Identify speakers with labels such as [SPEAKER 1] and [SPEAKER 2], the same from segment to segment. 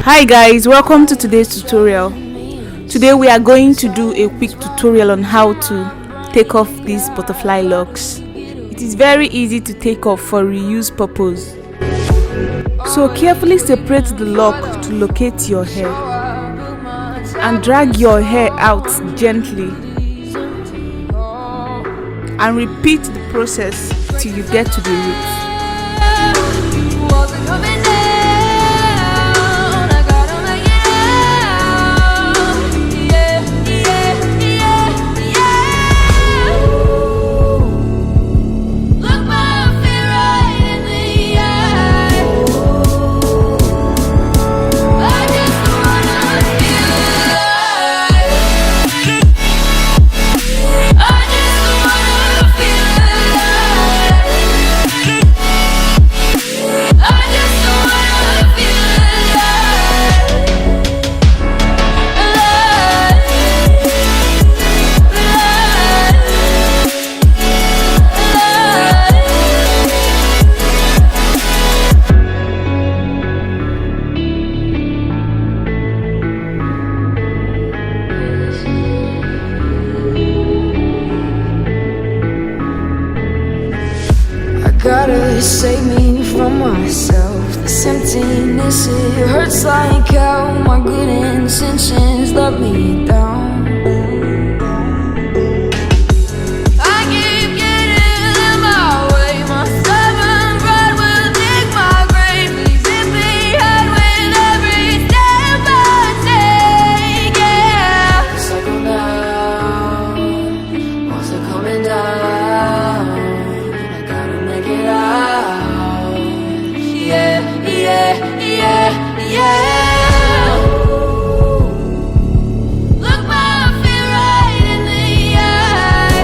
[SPEAKER 1] Hi guys, welcome to today's tutorial. Today we are going to do a quick tutorial on how to take off these butterfly locks. It is very easy to take off for reuse purpose. So carefully separate the lock to locate your hair and drag your hair out gently and repeat the process till you get to the roots.
[SPEAKER 2] Gotta save me from myself. This emptiness, it hurts like hell. My good intentions let me down. I keep getting in my way. My stubborn pride will dig my grave. Please hit me hard with every step I take. Yeah, cycle down, walls are coming down. Look my fear right in the eye.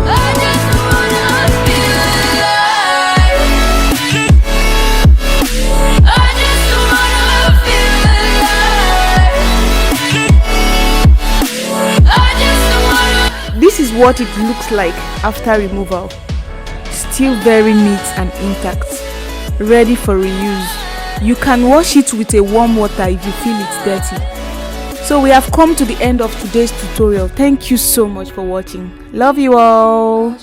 [SPEAKER 2] I just wanna feel alive. I just wanna feel alive. I just wanna.
[SPEAKER 1] This is what it looks like after removal. Still very neat and intact, ready for reuse. You can wash it with a warm water if you feel it's dirty. So we have come to the end of today's tutorial. Thank you so much for watching. Love you all.